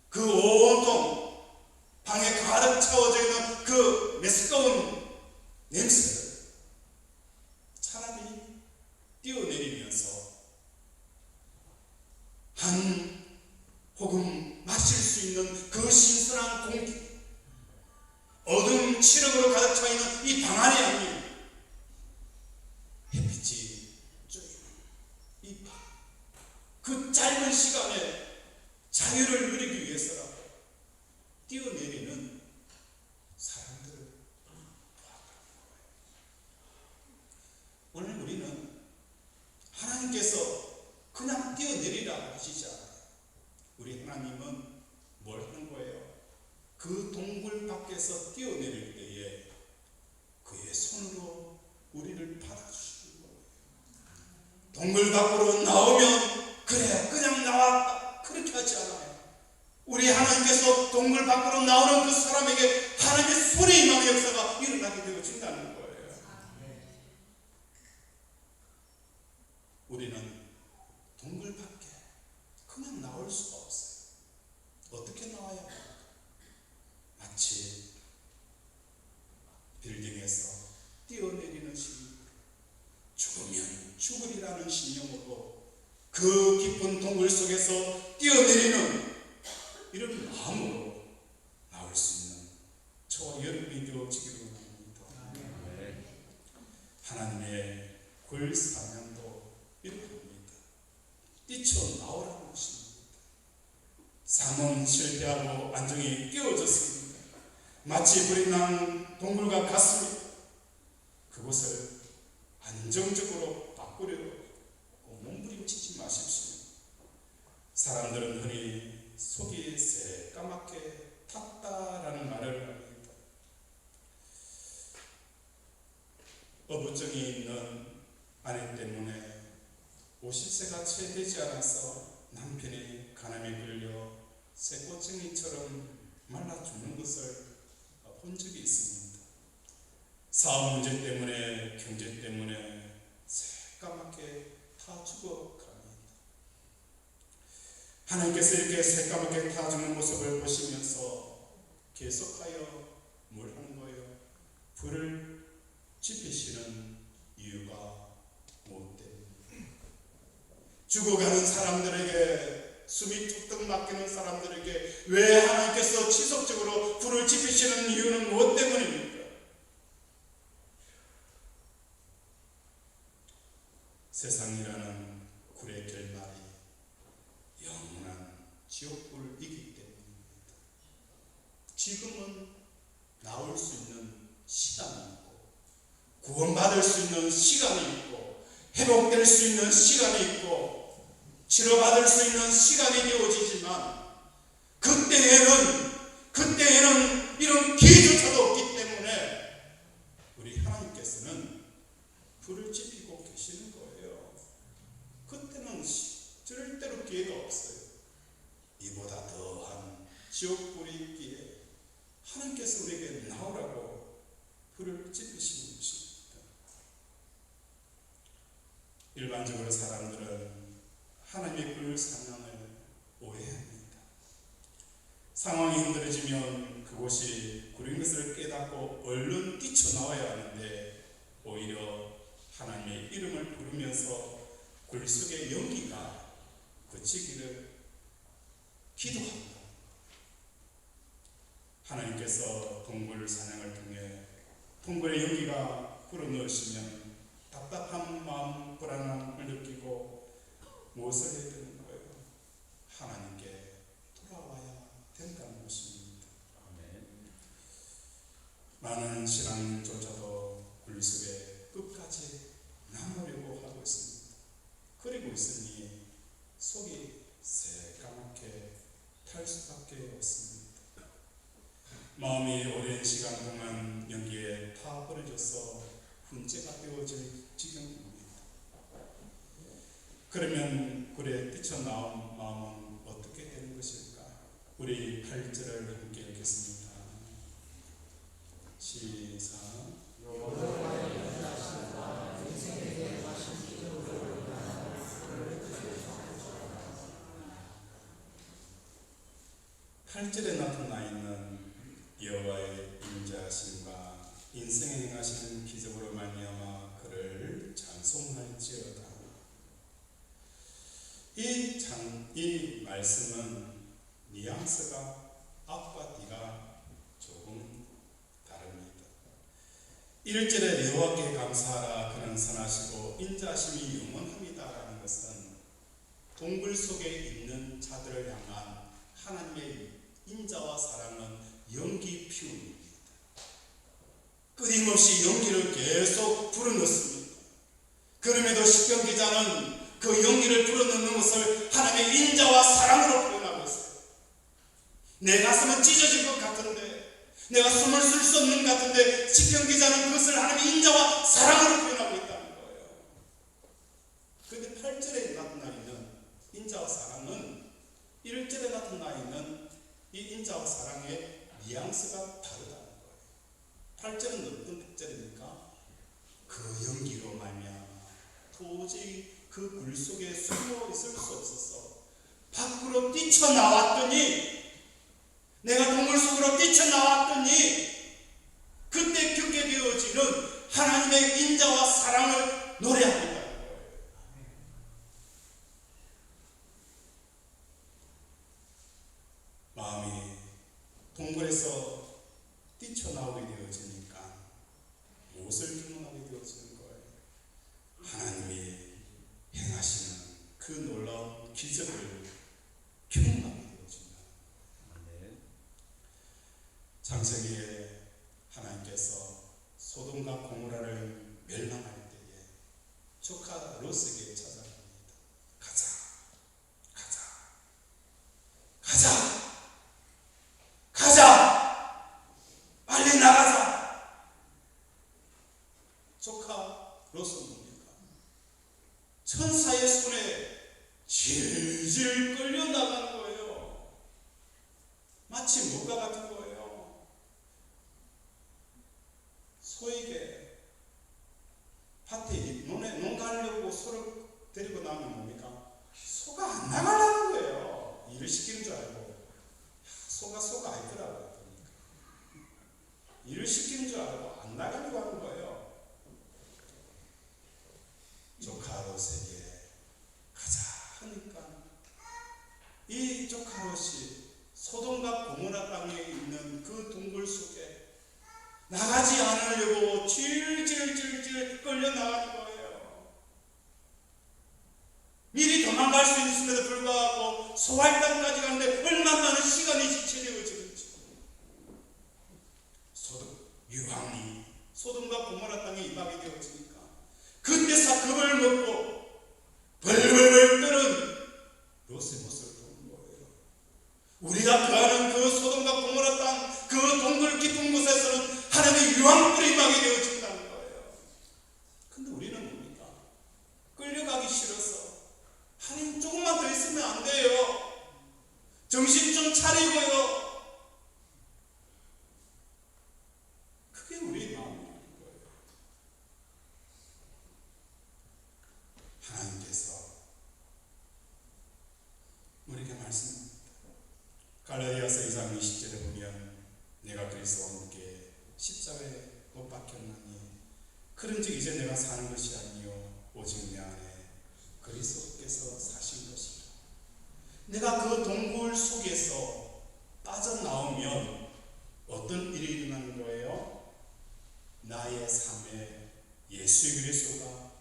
그 온통 방에 가득 채워져 있는 그 메스꺼운 냄새를 차라리 뛰어내리면서 한 호금 마실 수 있는 그 신선한 공기, 어둠 칠흑으로 가득 차 있는 이 방 안이 아닌 햇빛이 쬐는 이 방, 그 짧은 시간에 자유를 누리기 위해서라도 뛰어내리는 사람들을 보았다는 거예요. 오늘 우리는 하나님께서 그냥 뛰어내리라 하시지 않아요. 우리 하나님은 뭘 하는 거예요? 그 동굴 밖에서 뛰어내릴 때에 그의 손으로 우리를 받아주시는 거예요. 동굴 밖으로 나오면 그래 그냥 나왔다 그렇게 하지 않아요. 우리 하나님께서 동굴 밖으로 나오는 그 사람에게 하나님의 손에 임하는 역사가 일어나게 되어진다는 거예요. 우리는 동굴 밖에 그냥 나올 수가 없어요. 어떻게 나와야 합니까? 마치 빌딩에서 뛰어내리는 신용, 죽으면 죽으리라는 신념으로 그 깊은 동굴 속에서 뛰어내리는 이런 마음으로 나올 수 있는 저와 여러분이 되어지기를 원합니다. 하나님의 굴 사냥도 이렇게 합니다. 뛰쳐나오라는 것입니다. 삶은 실패하고 안정이 깨어졌습니다. 마치 불이 난 동굴과 같습니다. 그곳을 안정적으로 바꾸려고 몸부림치지 마십시오. 사람들은 흔히 속이 새까맣게 탔다라는 말을 합니다. 어부증이 있는 아내 때문에 50세가 채 되지 않아서 남편이 간암에 걸려 새꼬챙이처럼 말라 죽는 것을 본 적이 있습니다. 사업 문제 때문에, 경제 때문에 새까맣게 타 죽어갑니다. 하나님께서 이렇게 새까맣게 타 죽는 모습을 보시면서 계속하여 뭘 하는 거예요? 불을 지피시는 이유가 무엇 때문에? 죽어가는 사람들에게, 숨이 뚝뚝 막히는 사람들에게 왜 하나님께서 지속적으로 불을 지피시는 이유는 무엇 때문입니까? 세상이라는 굴의 결말이 영원한 지옥불이기 때문입니다. 지금은 나올 수 있는 시간이 있고 구원받을 수 있는 시간이 있고 회복될 수 있는 시간이 있고 치료받을 수 있는 시간이 되어지지만 그때에는 이런 기회조차도 없기 때문에 우리 하나님께서는 불을 지피고 계시는 거예요. 그때는 절대로 기회가 없어요. 이보다 더한 지옥불이 있기에 하나님께서 우리에게 나오라고 불을 지피시는 것입니다. 일반적으로 사람들은 하나님의 불 사명을 오해합니다. 상황이 힘들어지면 그곳이 구린 것을 깨닫고 얼른 뛰쳐나와야 하는데 오히려 하나님의 이름을 부르면서 굴 속의 연기가 그치기를 기도합니다. 하나님께서 동굴 사냥을 통해 동굴의 연기가 불어넣으시면 답답한 마음, 불안함을 느끼고 무엇을 해야 되는 거예요? 하나님께 돌아와야 된다는 것입니다. 많은 신앙인조차도 굴 속에 끝까지 남으려고 하고 있습니다. 그리고 있으니 속이 새까맣게 탈 수밖에 없습니다. 마음이 오랜 시간 동안 연기에 다 버려져서 훈제가 되어질 지경입니다. 그러면 굴에 뛰쳐나온 마음은 어떻게 되는 것일까? 우리 8절을 함께 읽겠습니다. 시작. (8절에) 나타나 있는 여호와의 인자하심과 인생에 행하시는 기적으로 말미암아 그를 찬송할지어다. 이 말씀은 뉘앙스가 앞과 뒤가 조금 다릅니다. 1절에 여호와께 감사하라 그는 선하시고 인자하심이 영원합니다라는 것은 동굴 속에 있는 자들을 향한 하나님의 인자와 사랑은 연기 피움입니다. 끊임없이 연기를 계속 불어넣습니다. 그럼에도 시편 기자는 그 연기를 불어넣는 것을 하나님의 인자와 사랑으로 표현하고 있어요. 내 가슴은 찢어질 것 같은데, 내가 숨을 쉴 수 없는 것 같은데 시편 기자는 그것을 하나님의 인자와 사랑으로 표현하고 있다는 거예요. 그런데 8절에 나타나 있는 인자와 사랑은 1절에 나타나 있는 이 인자와 사랑의 뉘앙스가 다르다는 거예요. 8절은 어떤 특절입니까? 그 연기로 말미암아 도저히 그 굴 속에 숨어 있을 수 없어서 밖으로 뛰쳐나왔더니, 내가 동굴 속으로 뛰쳐나왔더니 그때 겪게 되어지는 하나님의 인자와 사랑을 노래합니다. 마음이 동굴에서 뛰쳐나오게 되어지니까 무엇을 경험하게 되어지는 거예요? 하나님이 행하시는 그 놀라운 기적을 경험하게 되어진다. 창세기에 하나님께서 소돔과 고모라를 멸망할 때에 조카 롯에게 찾아갑니다. 가자, 가자, 가자, 가자, 빨리 나가자. 조카 롯은 뭡니까? 천사의 손에 질질 끌려 나가는 거예요. 마치 뭐가 같은 거예요? 소에게 밭에 논 가려고 소를 데리고 나오면 뭡니까? 소가 안 나가려는 거예요. 일을 시키는 줄 알고. 소가 아니더라고요. 일을 시키는 줄 알고 안 나가려고 하는 거예요. 조카 롯에게 가자 하니까 이 조카 롯이 소돔과 고모라 땅에 있는 그 동굴 속에 나가지 않으려고 질질질질 끌려 나가는 거예요. 미리 도망갈 수 있음에도 불구하고 소활당까지 가는데 얼마나 많은 시간이 지체되어지는지. 유황이 소돔과 고모라 땅에 임하게 되어지니까 그때서 겁을 먹고 벌벌벌 떠는 롯의 모습을 보는 거예요. 우리가 거하는 그 소돔과 고모라 땅, 그 동굴 깊은 곳에서는 하나님의 유황불이 임하게 되어진다는 거예요. 근데 우리는 뭡니까? 끌려가기 싫어서 하나님 조금만 더 있으면 안 돼요. 정신 좀 차리고요. 그게 우리의 마음이라는 거예요. 하나님께서 우리에게 말씀합니다. 갈라디아서 2장 20절에 보면 내가 그리스도와 함께 십자가에 못 박혔나니 그런즉 이제 내가 사는 것이 아니요 오직 내 안에 그리스도께서 사신 것이라. 내가 그 동굴 속에서 빠져나오면 어떤 일이 일어나는 거예요? 나의 삶에 예수 그리스도가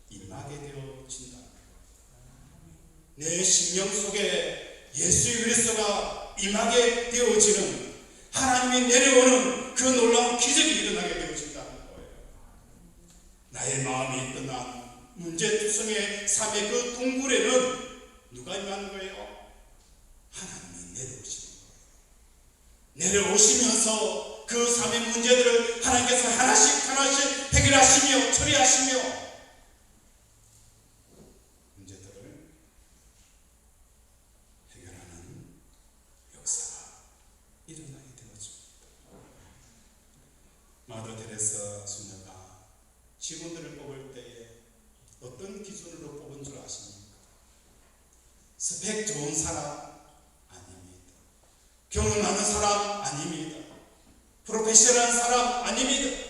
임하게 되어진다는 거예요. 내 심령 속에 예수 그리스도가 임하게 되어지는, 하나님이 내려오는 그 놀라운 기적이 일어나게 되어진다는 거예요. 나의 마음이 떠난 문제투성의 삶의 그 동굴에는 누가 임하는 거예요? 하나님이 내려오시는 거예요. 내려오시면서 그 삶의 문제들을 하나님께서 하나씩 하나씩 해결하시며 처리하시며 문제들을 해결하는 역사가 일어나게 되어집니다. 마더 테레사 수녀가 직원들을 뽑을 때에 어떤 기준으로 뽑은 줄 아십니까? 스펙 좋은 사람 아닙니다. 경험 많은 사람 아닙니다. 프로페셔널한 사람 아닙니다.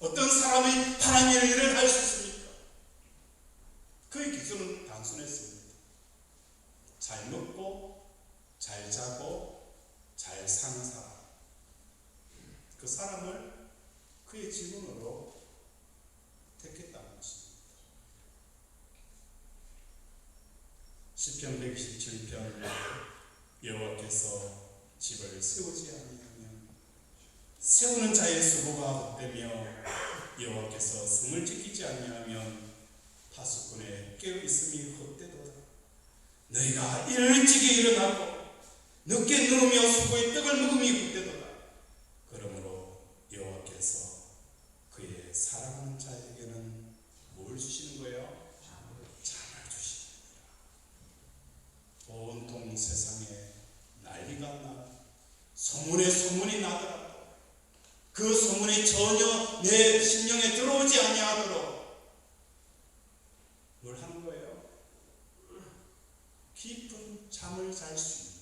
어떤 사람이 하나님의 일을 할 수 있습니까? 그의 기준은 단순했습니다. 잘 먹고 잘 자고 잘 사는 사람. 그 사람을 그의 직원으로 택했다는 것입니다. 시편 127편 여호와께서 집을 세우지 아니하면 세우는 자의 수고가 헛되며 여호와께서 성을 지키지 아니하면 파수꾼의 깨어있음이 헛되도다. 너희가 일찍이 일어나고 늦게 누우며 수고의 떡을 먹음이 헛되도다. 그러므로 여호와께서 그의 사랑하는 자에게는 뭘 주시는 거예요? 잠을 주십니다. 온통 세상에 난리가 나 소문이 나더라도 그 소문이 전혀 내 심령에 들어오지 아니하도록 뭘 하는 거예요? 깊은 잠을 잘 수 있는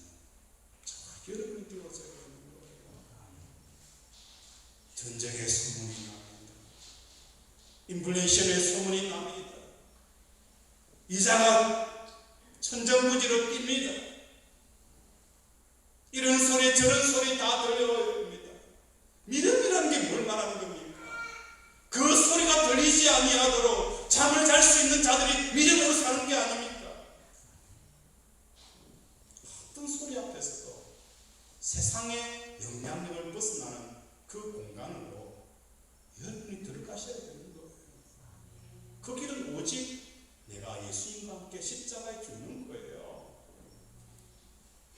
여러분이 되어져야 되는 거예요. 전쟁의 소문이 납니다. 인플레이션의 소문이 납니다. 이자가 천정부지로 뜁니다. 이런 소리 저런 소리 다 들려옵니다. 믿음이라는 게 뭘 말하는 겁니까? 그 소리가 들리지 아니하도록 잠을 잘 수 있는 자들이 믿음으로 사는 게 아닙니까? 어떤 소리 앞에서도 세상의 영향력을 벗어나는 그 공간으로 여러분이 들어가셔야 되는 거예요. 그 길은 오직 내가 예수님과 함께 십자가에 죽는 거예요.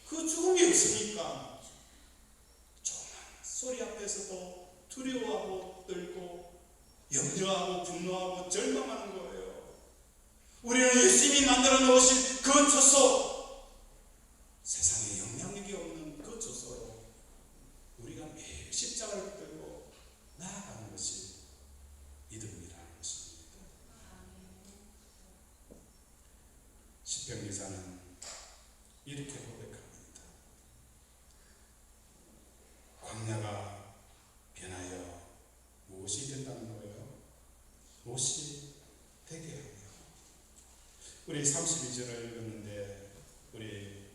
그 죽음이 없으니까 조그만 소리 앞에서도 두려워하고 떨고 염려하고 분노하고 절망하는 거예요. 우리는 예수님이 만들어 놓으신 그 초소, 세상에 영향력이 없는 그 초소로 우리가 매일 십자가를 들고 나아가는 것이 믿음이라는 것입니다. 시편 기자는 이렇게 고백합니다. 광야가 변하여 무엇이 된다는 거예요? 무엇이 되게 하며. 우리 32절을 읽었는데 우리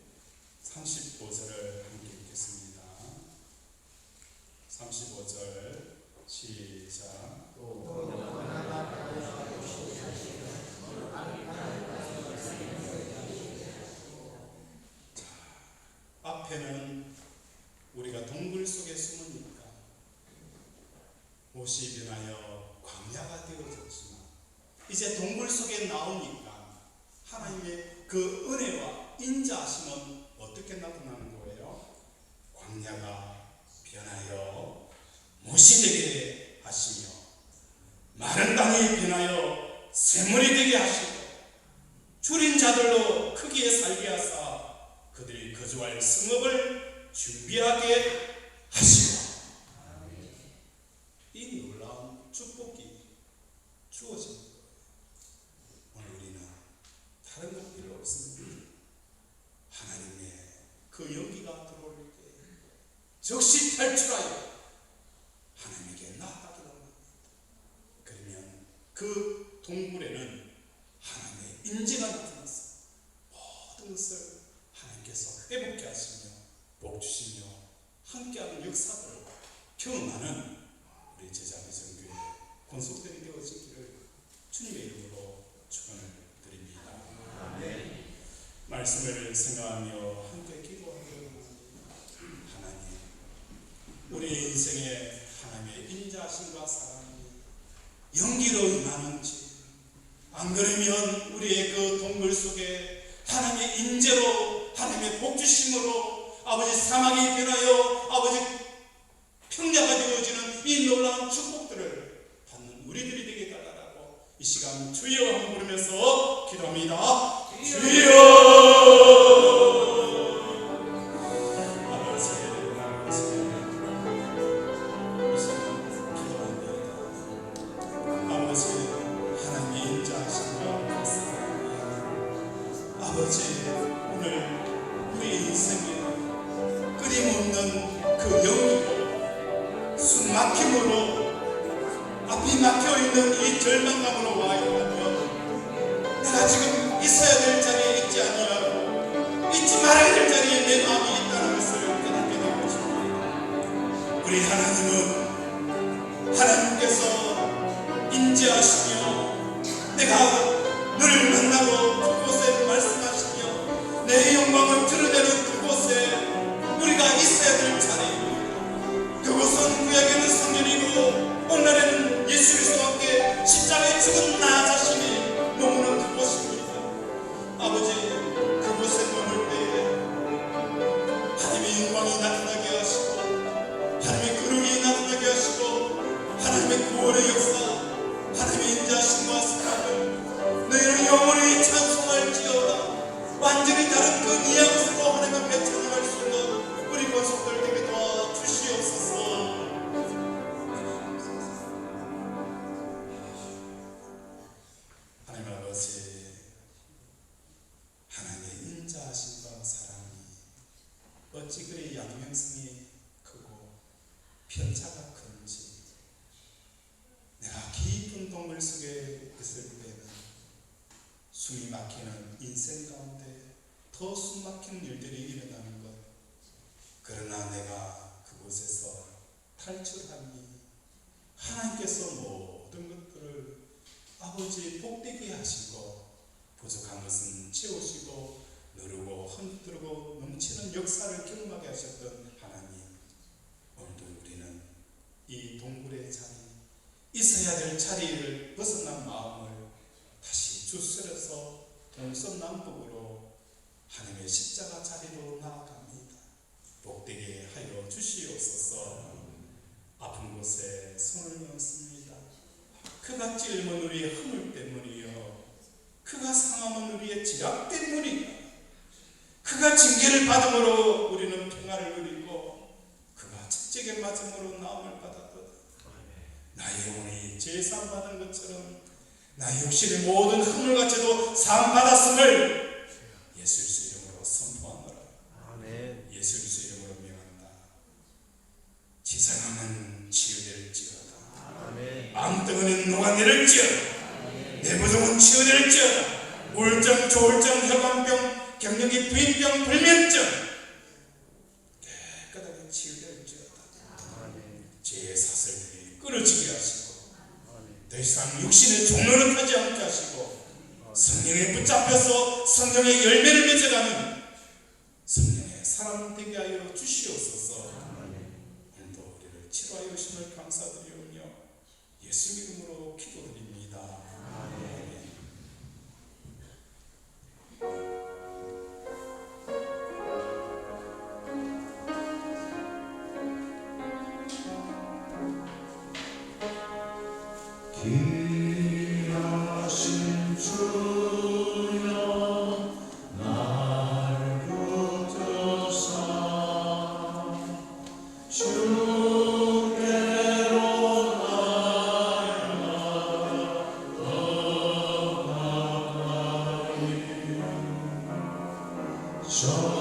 35절을 함께 읽겠습니다. 35절 시작. 자, 앞에는 우리가 동굴 속에 숨으니까 무엇이 곳이 변하여 광야가 되어졌지만 이제 동굴 속에 나오니까 하나님의 그 은혜와 인자하심은 어떻게 나타나는 거예요? 광야가 변하여 못이 되게 하시며 마른 땅이 변하여 샘물이 되게 하시고 줄인 자들로 크기에 살게 하사 그들이 거주할 성읍을 준비하게 하시고 이 놀라운 축복이 주어진 거예요. 오늘 우리는 다른 것 필요 없습니다. 하나님의 그 연기가 들어올 때 즉시 탈출하여 하나님에게 나아가기로 합니다. 그러면 그 동굴에는 하나님의 인재가 나타났어. 모든 것을 하나님께서 회복케 하시며 복 주시며 함께하는 역사를 경험하는 우리 제자비 정교회 권속들이 되어지기를 주님의 이름으로 축원을 드립니다. 아멘. 말씀을 생각하며 함께 기도하기를 하나님, 우리 인생에 하나님의 인자하심과 사랑이 연기로 임하는지, 안 그러면 우리의 그 동굴 속에 하나님의 인재로 하나님의 복주심으로 아버지 사망이 변하여 아버지 평야가 되어지는 이 놀라운 축복들을 받는 우리들이 되게 달라라고 이 시간 주여 한번 부르면서 기도합니다. 주여! 아버지, 오늘 우리 인생에 끊임없는 그 연기로 숨막힘으로 앞이 막혀있는 이 절망감으로 와 있다면 내가 지금 있어야 될 자리에 있지 아니하고 잊지 말아야 될 자리에 내 마음이 있다는 것을 깨닫게 되고 싶습니다. 우리 하나님은 하나님께서 인재하시며 내가 너를 만나고 그곳에 말씀하시며 내 영광을 드러내는 그곳에 우리가 있어야 될 자리입니다. 그곳은 구약에는 성전이고 오늘날에는 예수 그리스도와 함께 십자가에 죽은 나 자신이 머무는 그곳입니다. 아버지, 그곳에 머물 때에 하나님의 영광이 나타나게 하시고 하나님의 그룹이 나타나게 하시고 하나님의 구원의 역사, 하나님의 인자하심과 사랑을 너희는 영원히 찬송할지어다. 완전히 다른 그 뉘앙스로 하나님 앞에 찬양할 수 있는 우리 권속들 되게 도와주시옵소서. 하나님 아버지, 하나님의 인자하심과 사랑이 어찌 그리 양면성이 크고 편차가 큰지 내가 깊은 동굴 속에 있을 때는 숨이 막히는 인생 가운데 더 숨 막히는 일들이 일어나는 것, 그러나 내가 그곳에서 탈출하니 하나님께서 모든 것들을 아버지 복되게 하시고 부족한 것은 채우시고 누르고 흔들고 넘치는 역사를 경험하게 하셨던 하나님, 오늘도 우리는 이 동굴의 자리, 있어야 될 자리를 벗어난 마음을 다시 주스려서 동서남북으로 하나님의 십자가 자리로 나아갑니다. 복되게 하여 주시옵소서. 아픈 곳에 손을 얹습니다. 그가 찔면 우리의 허물 때문이요, 그가 상함은 우리의 지략 때문이다. 그가 징계를 받음으로 우리는 평화를 누리고 그가 채찍에 맞음으로 나음을 받았거든. 나의 영혼이 제사 받은 것처럼 나의 육신의 모든 허물같이도 사함 받았음을 예수 그리스도 이름으로 선포하노라. 아멘. 예수 그리스도 이름으로 명한다. 지상함은 치유될지어다. 아멘. 앙등은 녹아내릴지어다. 내부종은 치유될지어다. 우울증, 조울증, 혈관병, 격령기, 부인병, 불면증 깨끗하게 치유될지어다. 죄의 사슬들이 끊어지게 하시고 더 이상 육신의 종로를 타지 않게 하시고 성령에 붙잡혀서 성령의 열매를 맺어가는 성령의 사람 되게 하여 주시옵소서. 오늘도 우리를 치료하여 주심을 감사드리오며 예수 이름으로 기도드립니다. 아멘. 귀하신 주여 날 붙드사 주께로 나아가리 저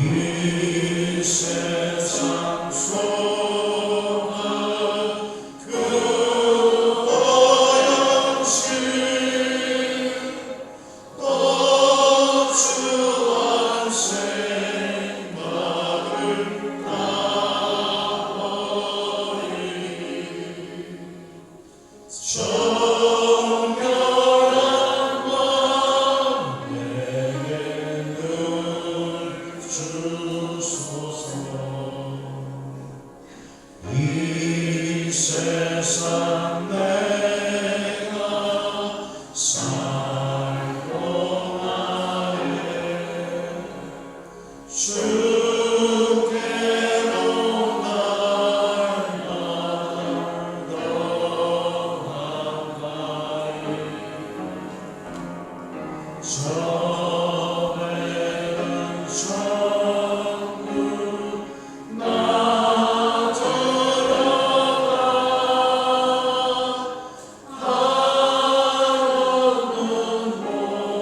이 세상 속은 그 오염신 거추한 생각을 따버리니 정결한 맘 내게 늘 주소서. 이 세상 내가 살 동안에 주께로 날마다 더 가까이 저배는 천국 나 들어가 하루는 목나를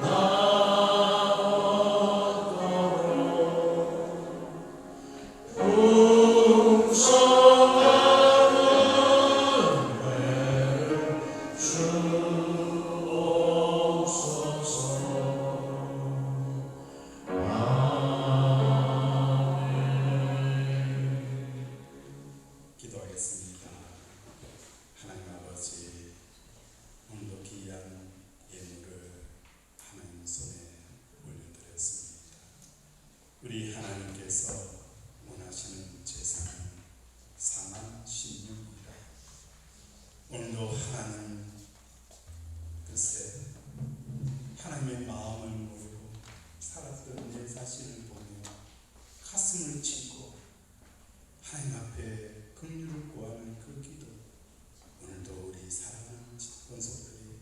나오도록 풍성한 은혜를 주옵소서. 기도하겠습니다. 하나님 아버지, 오늘도 귀한 예물을 하나님 손에 올려드렸습니다. 우리 하나님께서 원하시는 제사는 상한 신령이라. 오늘도 하나님 글쎄 하나님의 마음을 모르고 살았던 내 자신을 보며 가슴을 치고 하나님 앞에 긍휼을 구하는 그 기도, 오늘도 우리 사랑하는 권속들이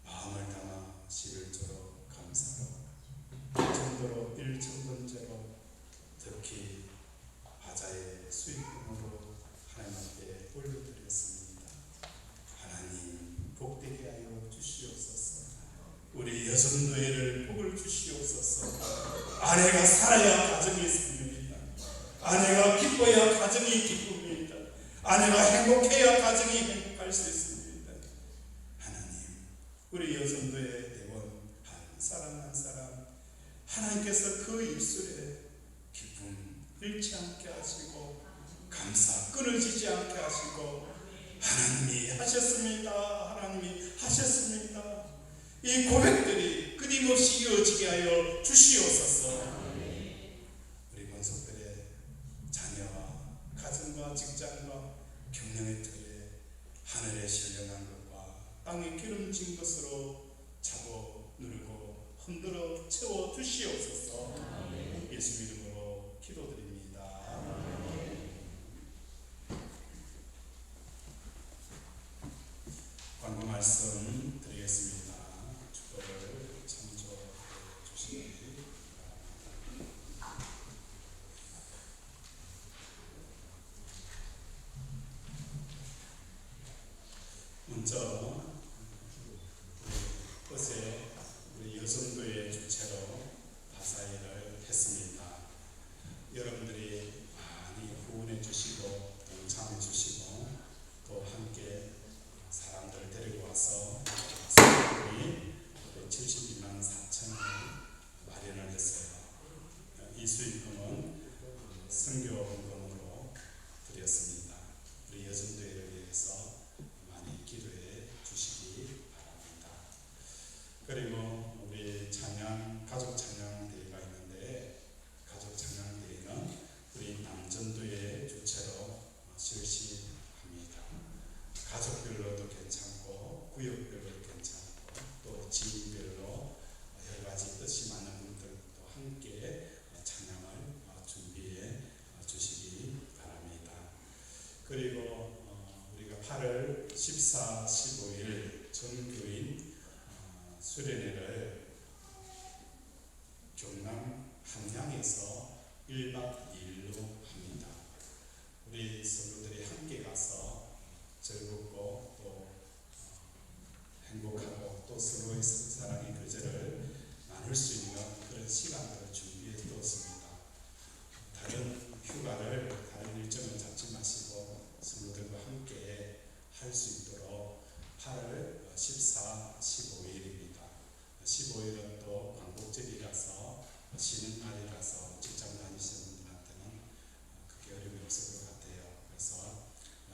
마음을 담아 11조로 감사로 일정도로 일정번제로 특히 바자의 수익금으로 하나님 앞에 올려드렸습니다. 하나님 복되게 하여 주시옵소서. 우리 여성노예를 복을 주시옵소서. 아내가 살아야 가정이 삽니다. 아내가 기뻐야 가정이 기쁩니다. 아내가 행복해야 가정이 행복할 수 있습니다. 하나님, 우리 여성도의 대원 한 사람 한 사람 하나님께서 그 입술에 기쁨 잃지 않게 하시고 감사 끊어지지 않게 하시고 하나님이 하셨습니다. 하나님이 하셨습니다. 이 고백들이 끊임없이 이어지게 하여 주시옵소서. 우리 권속들의 자녀와 가정과 직장과 경영의 틀에 하늘에 신령한 것과 땅에 기름진 것으로 잡어 누르고 흔들어 채워 주시옵소서. 예수 이름으로 기도드립니다. 광고 말씀 드리겠습니다. 축도를 참조해 주시기 바랍니다. 먼저 어제 우리 여성도의 주체로 바사일을 했습니다. 여러분들이 많이 후원해 주시고 동참해 주시고 또 함께 사람들 데리고 와서 수익금이 72만 4천원 마련을 했어요. 이 수익금은 선교원금으로 드렸습니다. 우리 여성도회를 위해서 많이 기도해 주시기 바랍니다. 그리고 우리 찬양, 가족 찬양 대회가 있는데 가족 찬양 대회는 우리 남전도의 주체로 실시합니다. 가족별로도 괜찮고 구역별로도 괜찮고 또 지인별로 여러 가지 뜻이 맞는 분들도 함께 찬양을 준비해 주시기 바랍니다. 그리고 우리가 8월 14, 15일 전교인 수련회를 경남 함양에서 1박 2일로 합니다. 우리 성도들이 함께 가서 즐겁고 또 행복하고 또 서로의 사랑의 교제를 나눌 수 있는 그런 시간들을 준비해 두었습니다. 다른 휴가를 다른 일정을 잡지 마시고 성도들과 함께 할 수 있도록 8월 14, 15일입니다. 15일은 또 광복절이라서 쉬는 날이라서 직장 다니시는 분들한테는 크게 어려움이 없을 것 같아요. 그래서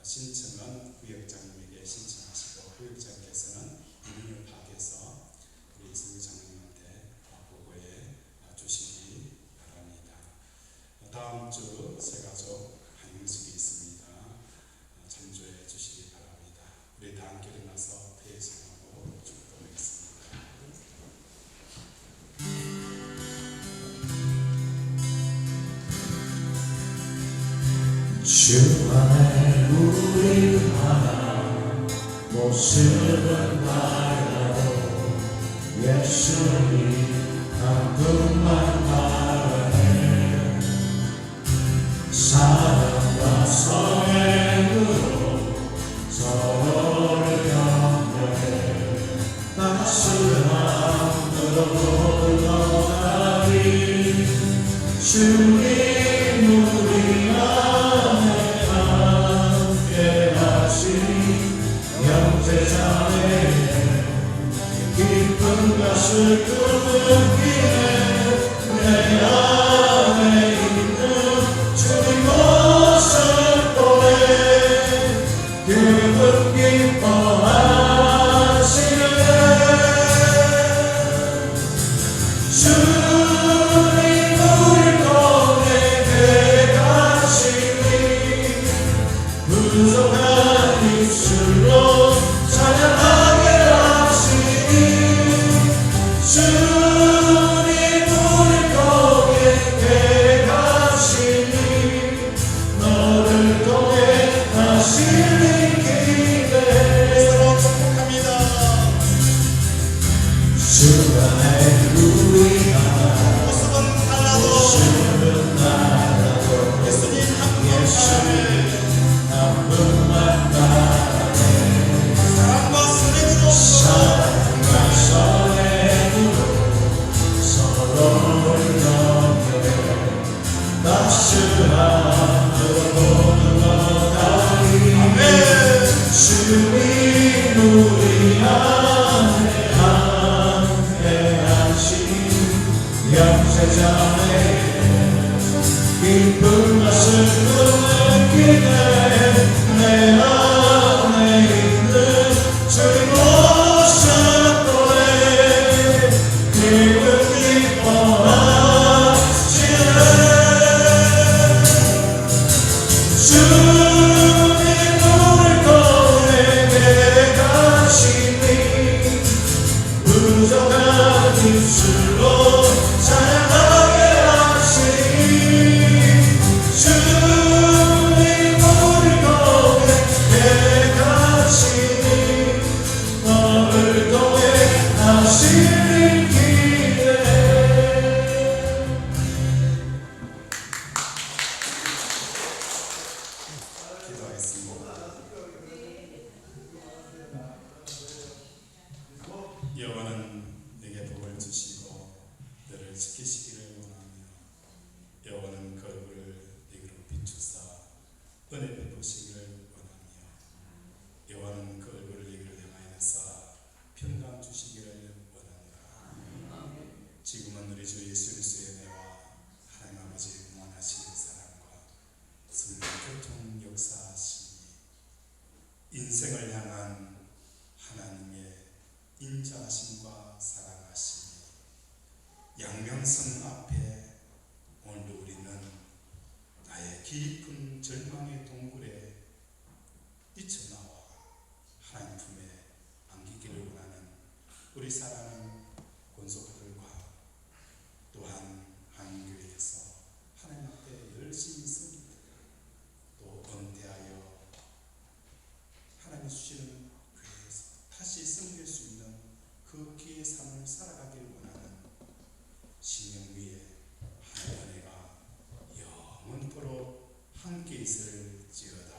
신청은 구역장님에게 신청하시고 구역장께서는 인원을 파악해서 우리 성교장님한테 보고해 주시기 바랍니다. 다음 주 새가족 한영식이 있습니다. 참조해 주시기 바랍니다. 우리 다 함께 일어나서 회의성하고 축도하겠습니다. 주 안에 우리 하나 모습은 달라도 예수님 한 분만 바라네. 사랑과 성행으로 서로를 격려해 따스함으로 돌아가리. 주님 우리 안에 함께 하시니 형제자매의 기쁜 것을 꿈꾸기에 내 안에 있는 주님 모습 보내 그분 기뻐하시네. 주님 우리 통해 계시니 부족한 입술로 찬양하게 하시니 주 하늘로 나가리 아멘. 주님 우리 안에 함께하신 영세전에 기쁜 것을 느끼네 내 안에 있는 주님 오셨도래 기분 기뻐하시네 주님 우리 거에게 가시니 부족한 입술로 찬양하게 하시니 주님 우리 거에게 가시니 너를 통해 하시는 기대 기도하겠습니다. 여호와는 내게 복을 주시고 너를 지키시기를 원하며 여호와는 그 얼굴을 내게로 비추사 은혜 베푸시기를 원하며 여호와는 그 얼굴을 내게로 향하여서 평강 주시기를 원하노라. 지금은 우리 주 예수 그리스도의 은혜와 하나님 아버지의 무한하신 사랑과 성령 교통 역사하시니 인생을 향한 하나님의 인자하심과 사랑하심이 양명성 앞에 오늘도 우리는 나의 깊은 절망의 동굴에 뛰쳐나와 하나님 품에 안기기를 원하는 우리 사랑하는 권속들과 또한 한교회에서 하나님 앞에 열심히 섬기고 또 은퇴하여 하나님 주시는 교회에서 다시 섬길 수 있는 그 기회의 삶을 살아가기를 원하는 신령 위에 하나님의 은혜가 영원토록 함께 있을지어다.